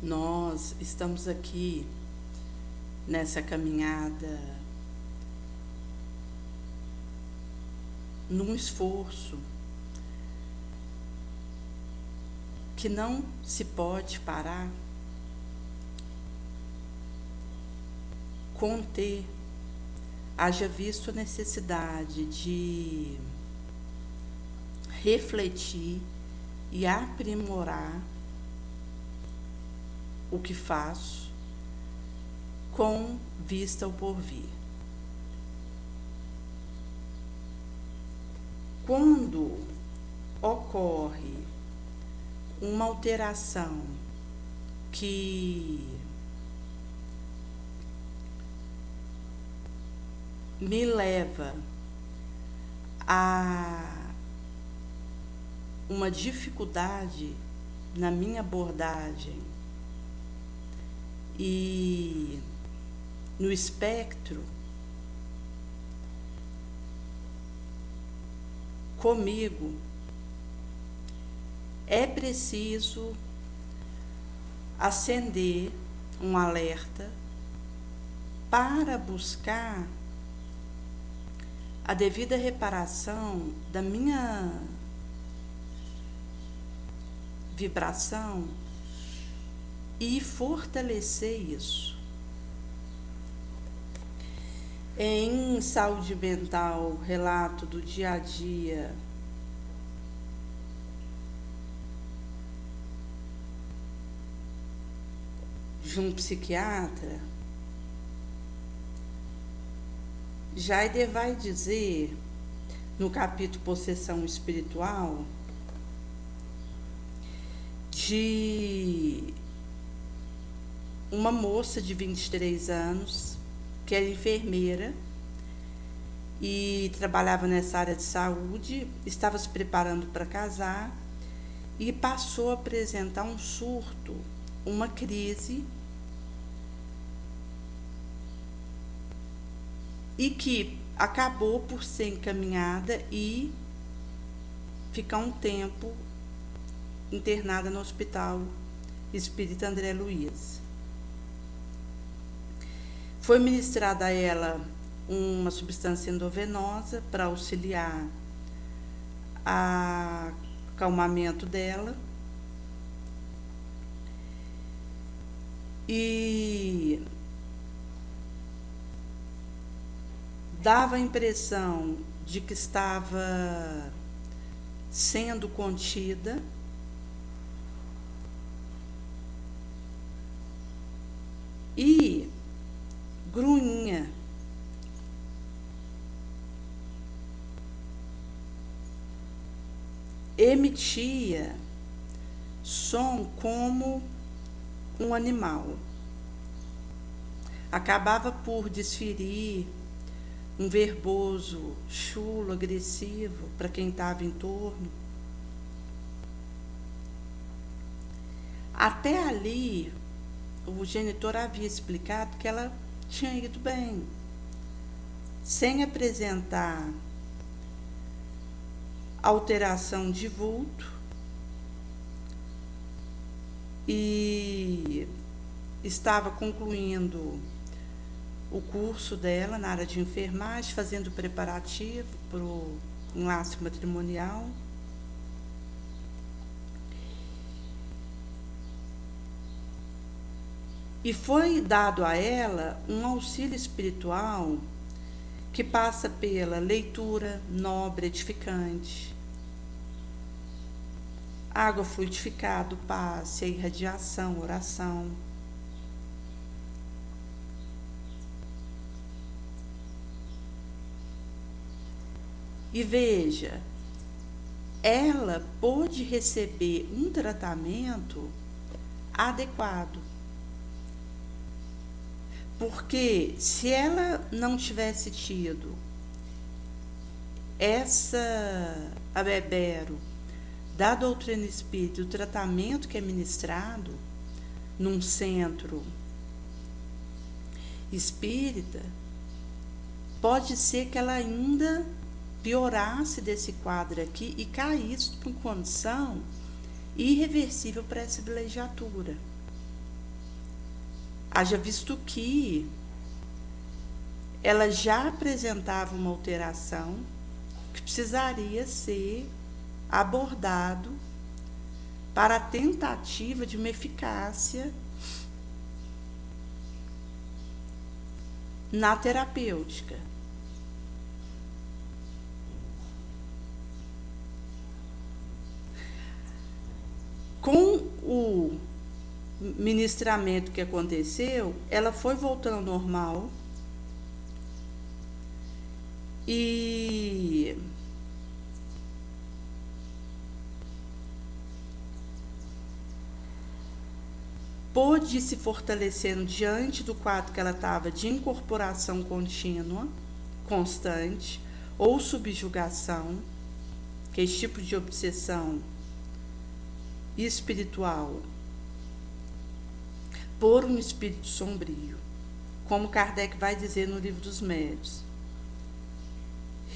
Nós estamos aqui nessa caminhada, num esforço que não se pode parar, conter, haja visto a necessidade de refletir e aprimorar o que faço com vista ao porvir. Quando ocorre uma alteração que me leva a uma dificuldade na minha abordagem e no espectro, comigo, é preciso acender um alerta para buscar a devida reparação da minha vibração e fortalecer isso. Em saúde mental, relato do dia a dia de um psiquiatra, Jaide vai dizer, no capítulo Possessão Espiritual, de uma moça de 23 anos, que era enfermeira e trabalhava nessa área de saúde, estava se preparando para casar e passou a apresentar um surto, uma crise, e que acabou por ser encaminhada e ficar um tempo internada no Hospital Espírita André Luiz. Foi ministrada a ela uma substância endovenosa para auxiliar o acalmamento dela. E dava a impressão de que estava sendo contida, e grunhia. Emitia som como um animal. Acabava por desferir um verboso chulo, agressivo para quem estava em torno. Até ali, o genitor havia explicado que ela tinha ido bem, sem apresentar alteração de vulto, e estava concluindo o curso dela na área de enfermagem, fazendo preparativo para o enlace matrimonial. E foi dado a ela um auxílio espiritual que passa pela leitura nobre, edificante, água fluidificada, passe, irradiação, oração. E veja, ela pôde receber um tratamento adequado. Porque se ela não tivesse tido essa abebero da doutrina espírita, o tratamento que é ministrado num centro espírita, pode ser que ela ainda piorasse desse quadro aqui e caísse para uma condição irreversível para essa vilegiatura. haja visto que ela já apresentava uma alteração que precisaria ser abordado para a tentativa de uma eficácia na terapêutica. Com o ministramento que aconteceu, ela foi voltando ao normal e pôde se fortalecendo diante do quadro que ela estava de incorporação contínua, constante, ou subjugação, que é esse tipo de obsessão espiritual, por um espírito sombrio, como Kardec vai dizer no Livro dos Médiuns.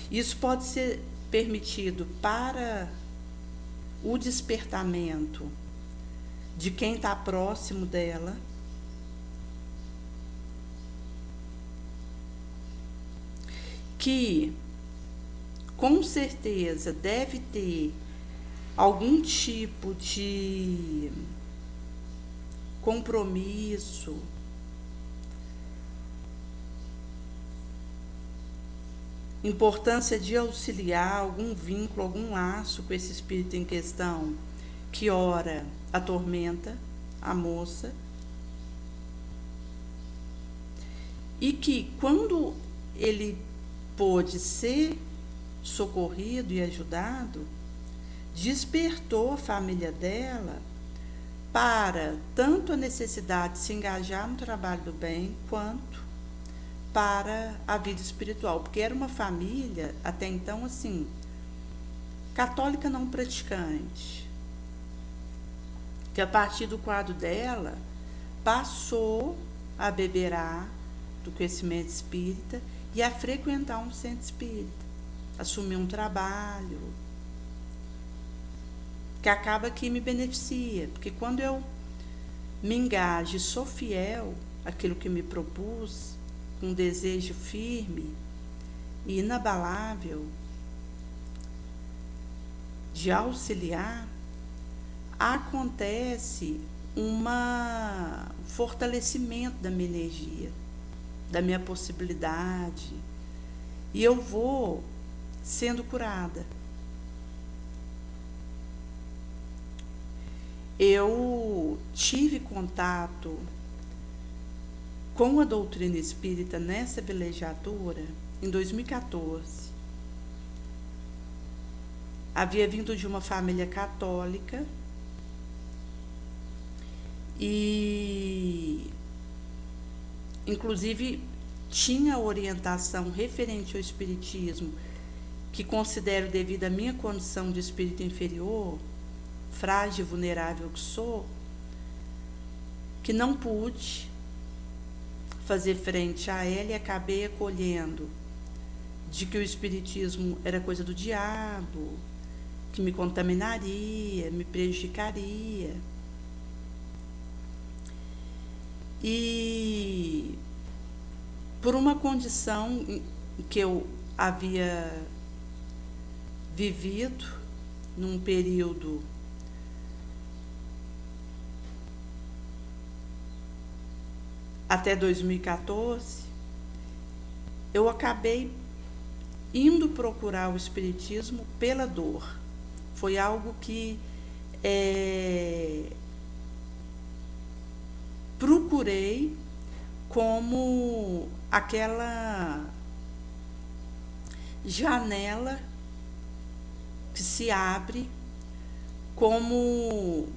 Isso pode ser permitido para o despertamento de quem está próximo dela, que com certeza deve ter algum tipo de compromisso, importância de auxiliar, algum vínculo, algum laço com esse espírito em questão, que ora atormenta a moça, e que quando ele pôde ser socorrido e ajudado, despertou a família dela para tanto a necessidade de se engajar no trabalho do bem, quanto para a vida espiritual, porque era uma família, até então, assim, católica não praticante, que a partir do quadro dela, passou a beberar do conhecimento espírita e a frequentar um centro espírita, assumir um trabalho, que acaba que me beneficia, porque quando eu me engajo e sou fiel àquilo que me propus, com um desejo firme e inabalável de auxiliar, acontece um fortalecimento da minha energia, da minha possibilidade, e eu vou sendo curada. Eu tive contato com a doutrina espírita nessa velegiatura em 2014. Havia vindo de uma família católica e, inclusive, tinha orientação referente ao espiritismo, que considero, devido à minha condição de espírito inferior, frágil e vulnerável que sou, que não pude fazer frente a ela e acabei acolhendo de que o espiritismo era coisa do diabo, que me contaminaria, me prejudicaria. E por uma condição que eu havia vivido num período até 2014, eu acabei indo procurar o espiritismo pela dor. Foi algo que procurei como aquela janela que se abre como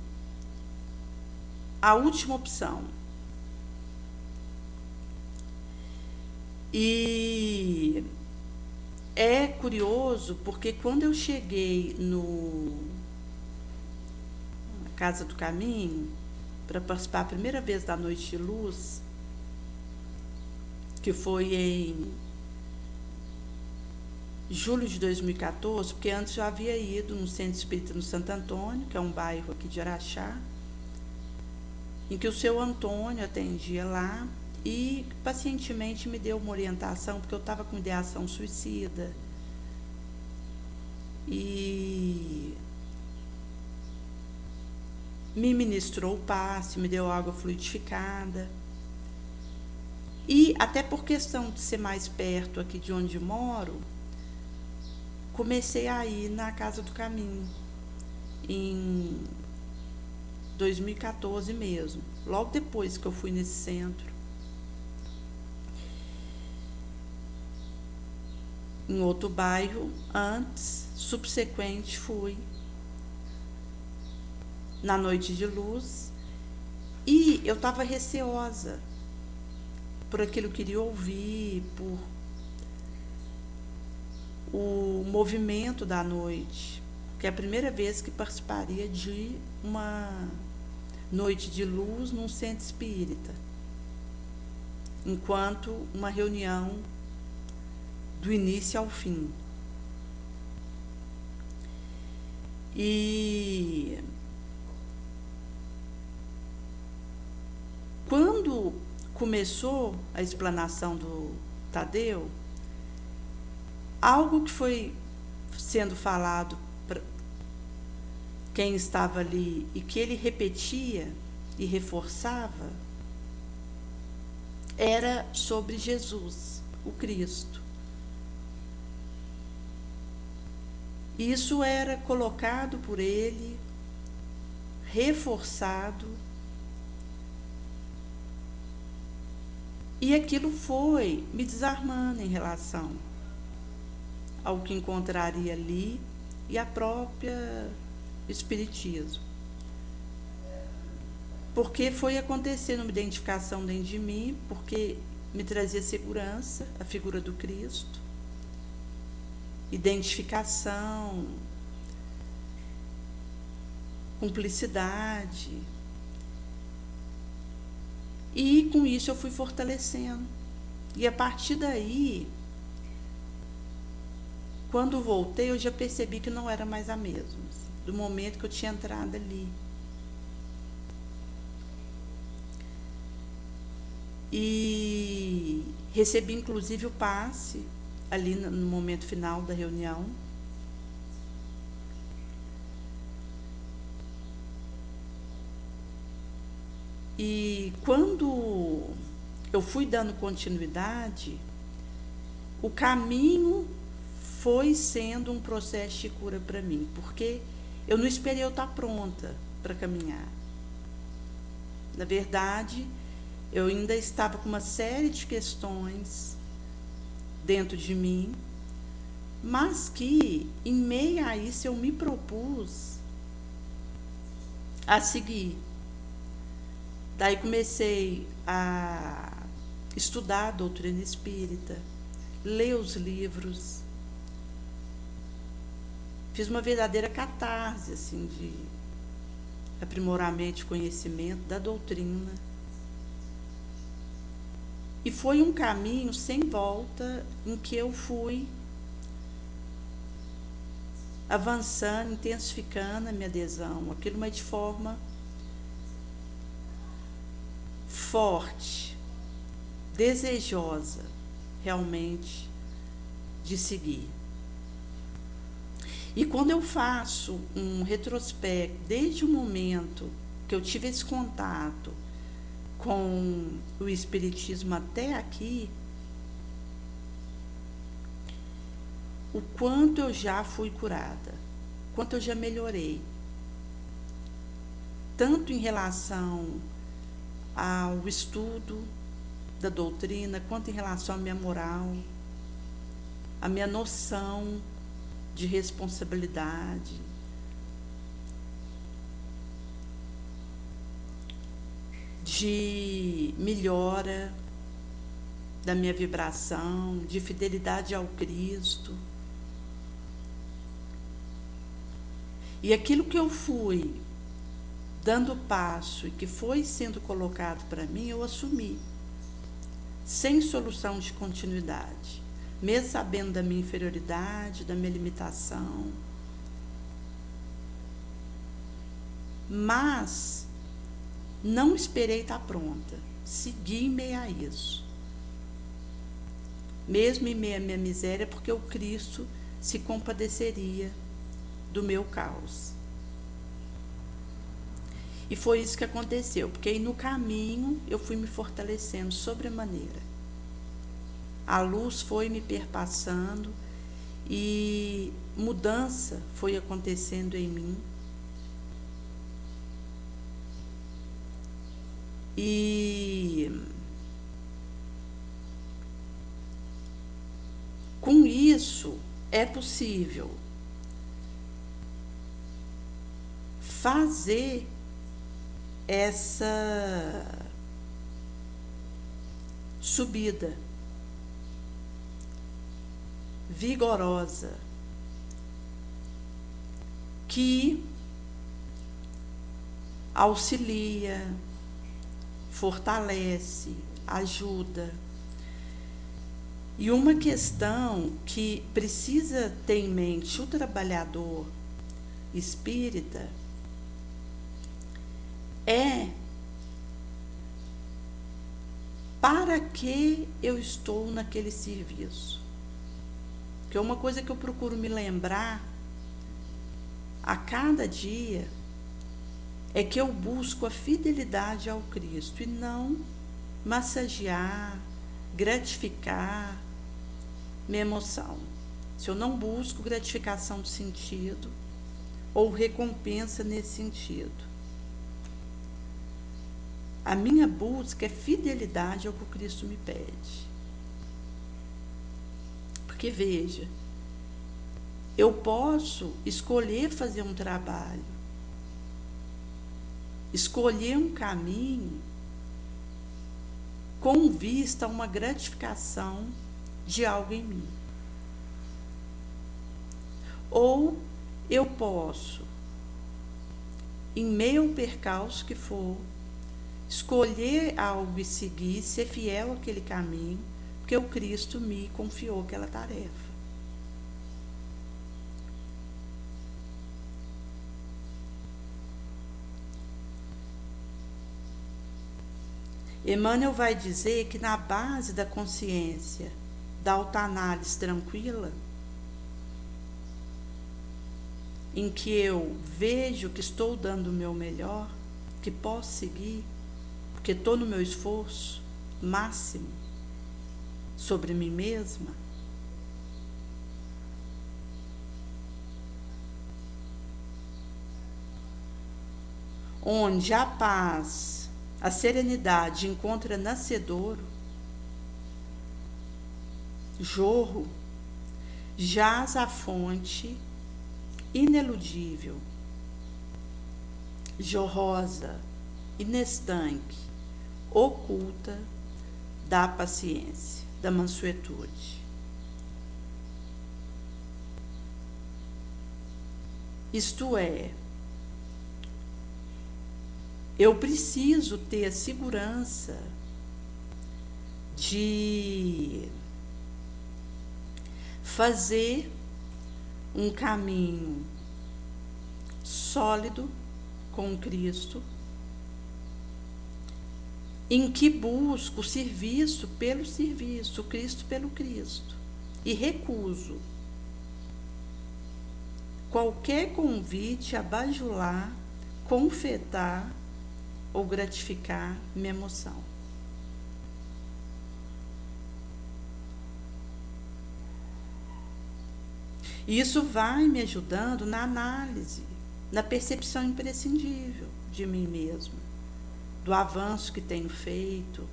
a última opção. E é curioso porque quando eu cheguei na Casa do Caminho para participar a primeira vez da Noite de Luz, que foi em julho de 2014, porque antes eu havia ido no Centro Espírita no Santo Antônio, que é um bairro aqui de Araxá, em que o seu Antônio atendia lá e pacientemente me deu uma orientação, porque eu estava com ideação suicida. E me ministrou o passe, me deu água fluidificada. E até por questão de ser mais perto aqui de onde moro, comecei a ir na Casa do Caminho, em 2014 mesmo, logo depois que eu fui nesse centro. Em outro bairro, antes, subsequente, fui na Noite de Luz, e eu estava receosa por aquilo que eu queria ouvir, por o movimento da noite, que é a primeira vez que participaria de uma noite de luz num centro espírita, enquanto uma reunião do início ao fim. E quando começou a explanação do Tadeu, algo que foi sendo falado para quem estava ali e que ele repetia e reforçava era sobre Jesus, o Cristo. Isso era colocado por ele, reforçado, e aquilo foi me desarmando em relação ao que encontraria ali e a própria Espiritismo. Porque foi acontecendo uma identificação dentro de mim, porque me trazia segurança a figura do Cristo, identificação, cumplicidade. E com isso eu fui fortalecendo. E a partir daí, quando voltei, eu já percebi que não era mais a mesma, do momento que eu tinha entrado ali. E recebi inclusive o passe ali no momento final da reunião. E quando eu fui dando continuidade, o caminho foi sendo um processo de cura para mim, porque eu não esperei eu estar pronta para caminhar. Na verdade, eu ainda estava com uma série de questões dentro de mim, mas que, em meio a isso, eu me propus a seguir. Daí comecei a estudar a doutrina espírita, ler os livros, fiz uma verdadeira catarse assim, de aprimoramento de conhecimento da doutrina. E foi um caminho sem volta em que eu fui avançando, intensificando a minha adesão, aquilo mas de forma forte, desejosa, realmente, de seguir. E quando eu faço um retrospecto, desde o momento que eu tive esse contato com o Espiritismo até aqui, o quanto eu já fui curada, quanto eu já melhorei, tanto em relação ao estudo da doutrina, quanto em relação à minha moral, à minha noção de responsabilidade, de melhora da minha vibração, de fidelidade ao Cristo. E aquilo que eu fui dando passo e que foi sendo colocado para mim, eu assumi, sem solução de continuidade, mesmo sabendo da minha inferioridade, da minha limitação. Mas não esperei estar pronta. Segui em meio a isso. Mesmo em meio à minha miséria, porque o Cristo se compadeceria do meu caos. E foi isso que aconteceu, porque aí no caminho eu fui me fortalecendo sobremaneira. A luz foi me perpassando e mudança foi acontecendo em mim. E com isso é possível fazer essa subida vigorosa que auxilia, fortalece, ajuda. E uma questão que precisa ter em mente o trabalhador espírita é: para que eu estou naquele serviço? Que é uma coisa que eu procuro me lembrar a cada dia, é que eu busco a fidelidade ao Cristo e não massagear, gratificar minha emoção. Se eu não busco gratificação do sentido ou recompensa nesse sentido, a minha busca é fidelidade ao que o Cristo me pede. Porque veja, eu posso escolher fazer um trabalho, escolher um caminho com vista a uma gratificação de algo em mim. Ou eu posso, em meio ao percalço que for, escolher algo e seguir, ser fiel àquele caminho, porque o Cristo me confiou aquela tarefa. Emmanuel vai dizer que na base da consciência, da autoanálise tranquila, em que eu vejo que estou dando o meu melhor, que posso seguir, porque estou no meu esforço máximo sobre mim mesma, onde a paz, a serenidade encontra nascedouro, jorro, jaz a fonte ineludível, jorrosa, inestanque, oculta da paciência, da mansuetude. Isto é, eu preciso ter a segurança de fazer um caminho sólido com Cristo, em que busco o serviço pelo serviço, o Cristo pelo Cristo, e recuso qualquer convite a bajular, confetar ou gratificar minha emoção. Isso vai me ajudando na análise, na percepção imprescindível de mim mesma, do avanço que tenho feito.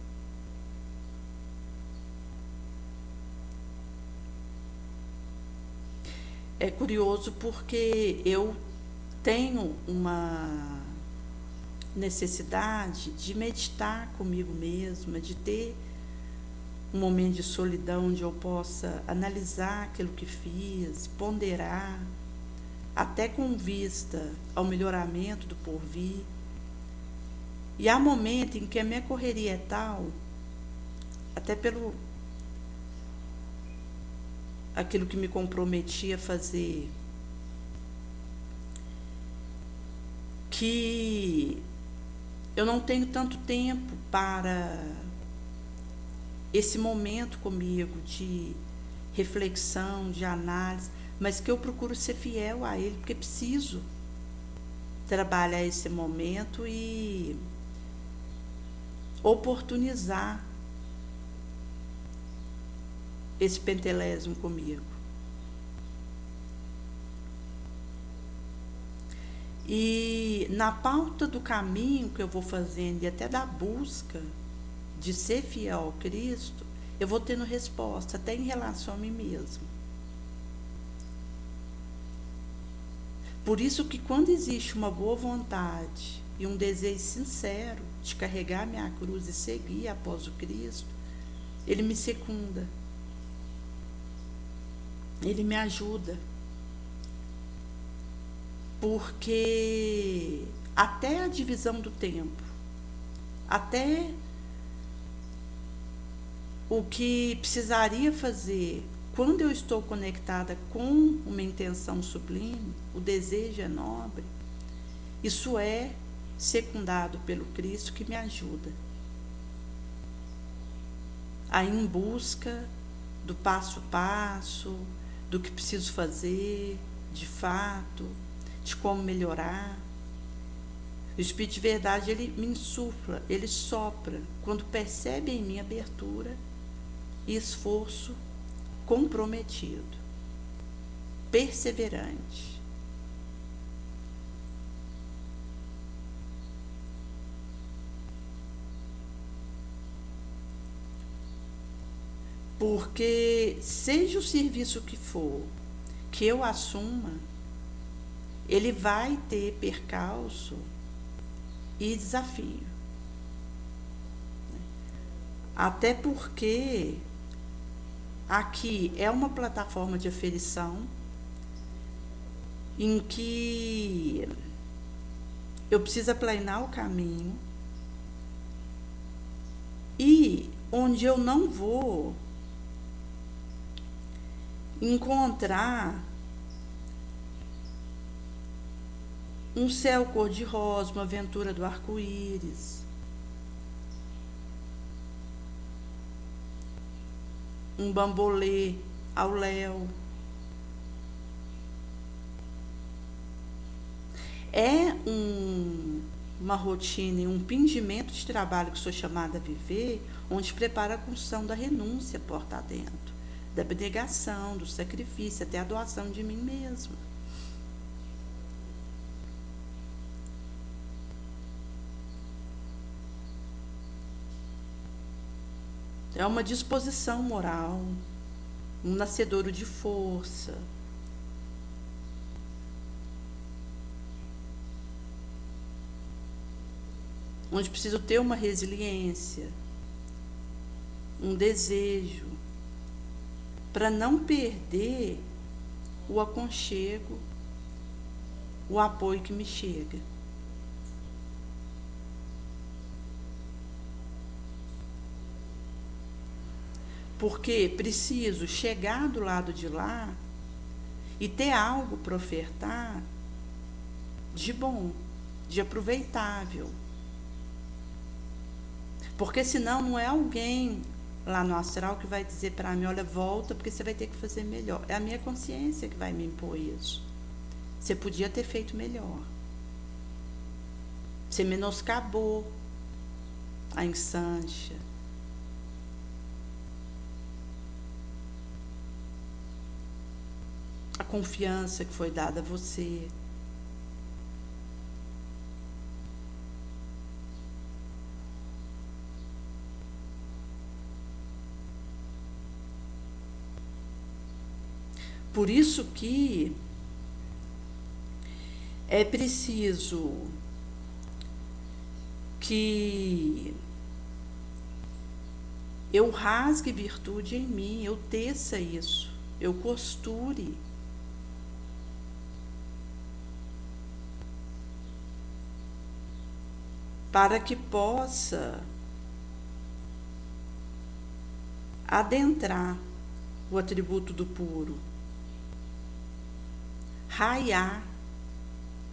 É curioso porque eu tenho uma necessidade de meditar comigo mesma, de ter um momento de solidão onde eu possa analisar aquilo que fiz, ponderar, até com vista ao melhoramento do porvir. E há momentos em que a minha correria é tal, até pelo aquilo que me comprometi a fazer, que eu não tenho tanto tempo para esse momento comigo de reflexão, de análise, mas que eu procuro ser fiel a ele, porque preciso trabalhar esse momento e oportunizar esse pentelésimo comigo. E na pauta do caminho que eu vou fazendo e até da busca de ser fiel ao Cristo, eu vou tendo resposta até em relação a mim mesmo. Por isso que quando existe uma boa vontade e um desejo sincero de carregar minha cruz e seguir após o Cristo, ele me secunda. Ele me ajuda. Porque até a divisão do tempo, até o que precisaria fazer quando eu estou conectada com uma intenção sublime, o desejo é nobre, isso é secundado pelo Cristo que me ajuda a ir em busca do passo a passo, do que preciso fazer, de fato, de como melhorar. O Espírito de Verdade, ele me insufla, ele sopra, quando percebe em mim abertura e esforço comprometido, perseverante. Porque seja o serviço que for que eu assuma, ele vai ter percalço e desafio. Até porque aqui é uma plataforma de aferição em que eu preciso aplanar o caminho e onde eu não vou encontrar um céu cor-de-rosa, uma aventura do arco-íris, um bambolê ao léu. É uma rotina e um pingimento de trabalho que sou chamada a viver, onde prepara a construção da renúncia porta adentro, da abnegação, do sacrifício, até a doação de mim mesma. É uma disposição moral, um nascedouro de força. Onde preciso ter uma resiliência, um desejo, para não perder o aconchego, o apoio que me chega. Porque preciso chegar do lado de lá e ter algo para ofertar de bom, de aproveitável. Porque senão não é alguém lá no astral que vai dizer para mim, olha, volta porque você vai ter que fazer melhor. É a minha consciência que vai me impor isso. Você podia ter feito melhor. Você menoscabou a instância. A confiança que foi dada a você. Por isso que é preciso que eu rasgue virtude em mim, eu teça isso, eu costure. Para que possa adentrar o atributo do puro, raiar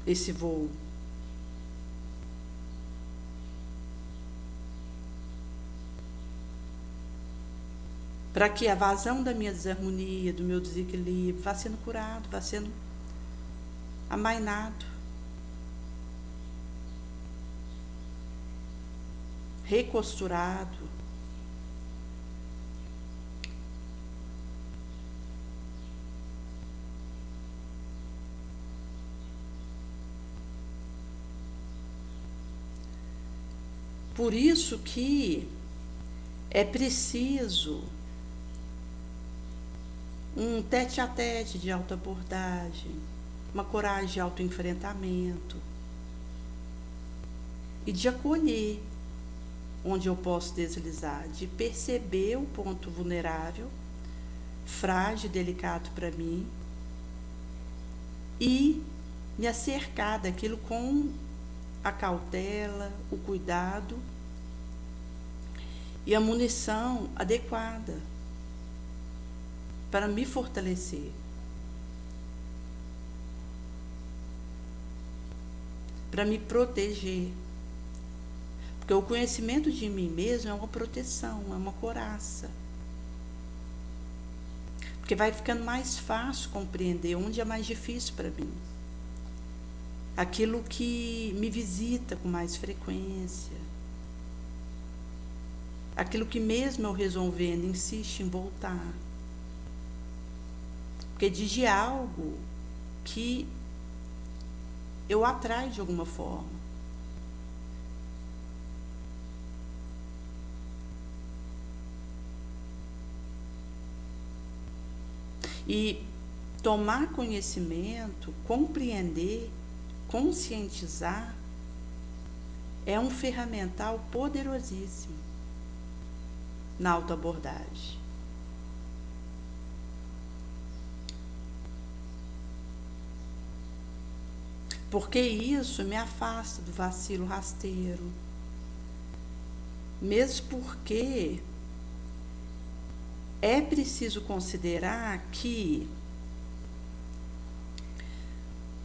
esse voo. para que a vazão da minha desarmonia, do meu desequilíbrio, vá sendo curado, vá sendo amainado, recosturado. Por isso que é preciso um tete-a-tete de autoabordagem, uma coragem de autoenfrentamento e de acolher onde eu posso deslizar, de perceber o ponto vulnerável, frágil, delicado para mim e me acercar daquilo com a cautela, o cuidado e a munição adequada para me fortalecer, para me proteger. Porque o conhecimento de mim mesmo é uma proteção, é uma coraça. Porque vai ficando mais fácil compreender onde é mais difícil para mim. Aquilo que me visita com mais frequência. Aquilo que mesmo eu resolvendo insiste em voltar. Porque diz algo que eu atraio de alguma forma. E tomar conhecimento, compreender, conscientizar é um ferramental poderosíssimo na autoabordagem. Porque isso me afasta do vacilo rasteiro. Mesmo porque é preciso considerar que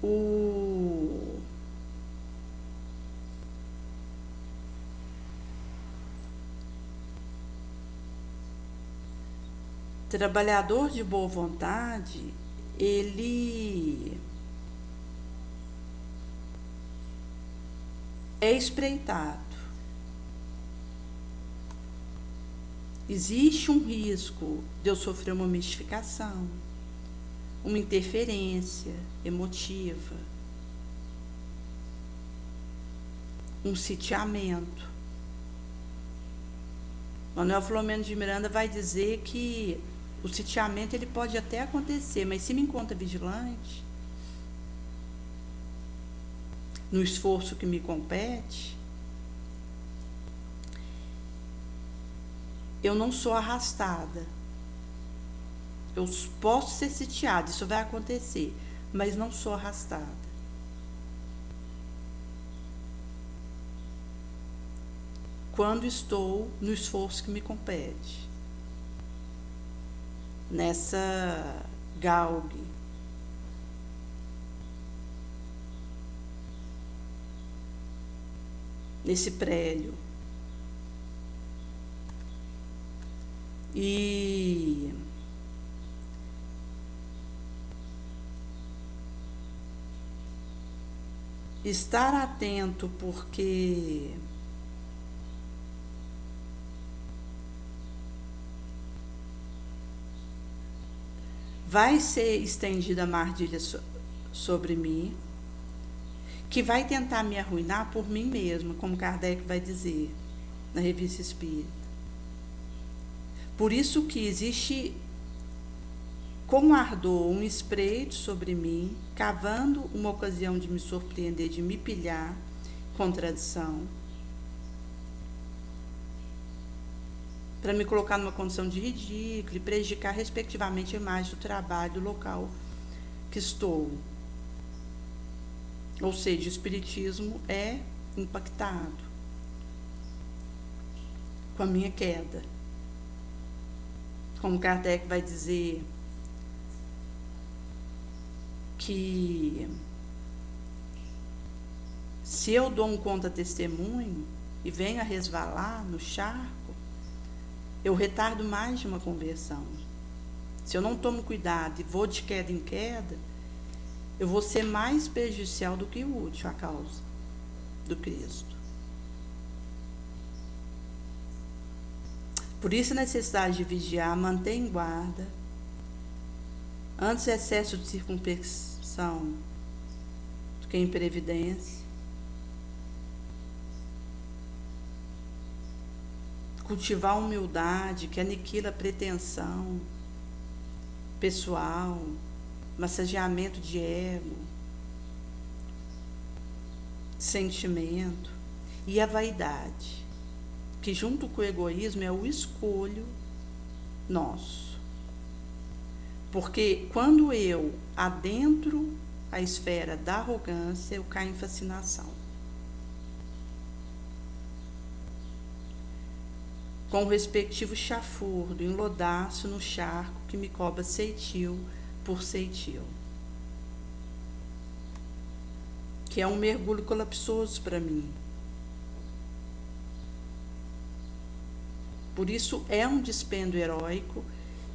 o trabalhador de boa vontade, ele é espreitado. Existe um risco de eu sofrer uma mistificação, uma interferência emotiva, um sitiamento. Manuel Filomeno de Miranda vai dizer que o sitiamento ele pode até acontecer, mas se me encontra vigilante, no esforço que me compete, eu não sou arrastada. Eu posso ser sitiada, isso vai acontecer, mas não sou arrastada. Quando estou no esforço que me compete, nessa galgue, nesse prélio. E estar atento, porque vai ser estendida uma armadilha sobre mim, que vai tentar me arruinar por mim mesma, como Kardec vai dizer na Revista Espírita. Por isso que existe com ardor um espreito sobre mim, cavando uma ocasião de me surpreender, de me pilhar, contradição, para me colocar numa condição de ridículo e prejudicar respectivamente a imagem do trabalho, do local que estou. Ou seja, o espiritismo é impactado com a minha queda. Como Kardec vai dizer que se eu dou um contra-testemunho e venho a resvalar no charco, eu retardo mais de uma conversão. Se eu não tomo cuidado e vou de queda em queda, eu vou ser mais prejudicial do que útil à causa do Cristo. Por isso a necessidade de vigiar, manter em guarda, antes excesso de circunspecção do que imprevidência, cultivar a humildade que aniquila a pretensão pessoal, massageamento de ego, sentimento, e a vaidade, que junto com o egoísmo é o escolho nosso. Porque quando eu adentro a esfera da arrogância, eu caio em fascinação. Com o respectivo chafurdo, enlodaço no charco que me cobra ceitil por ceitil. Que é um mergulho colapsoso para mim. Por isso é um dispêndio heróico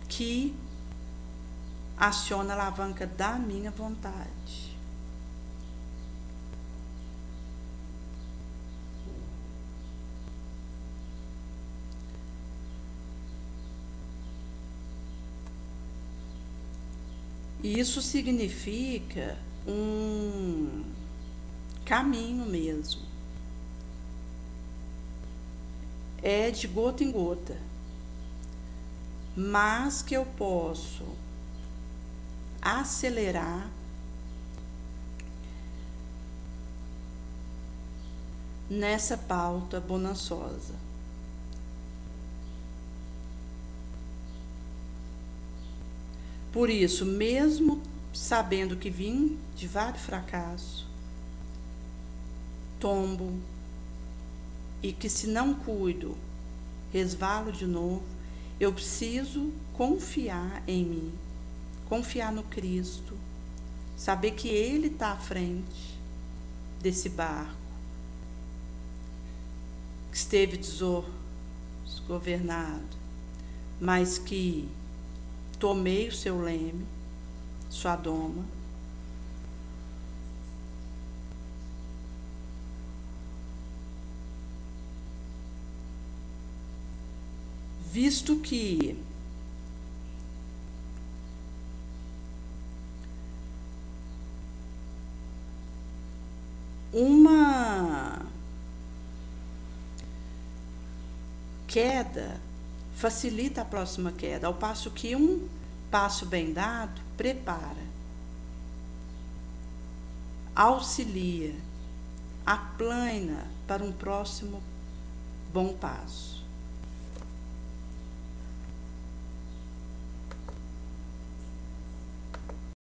que aciona a alavanca da minha vontade. E isso significa um caminho mesmo. É de gota em gota. Mas que eu posso acelerar nessa pauta bonançosa. Por isso, mesmo sabendo que vim de vários fracassos, tombo, e que se não cuido, resvalo de novo, eu preciso confiar em mim, confiar no Cristo, saber que Ele está à frente desse barco, que esteve desgovernado, mas que tomei o seu leme, sua doma, visto que uma queda facilita a próxima queda, ao passo que um passo bem dado prepara, auxilia, aplana para um próximo bom passo.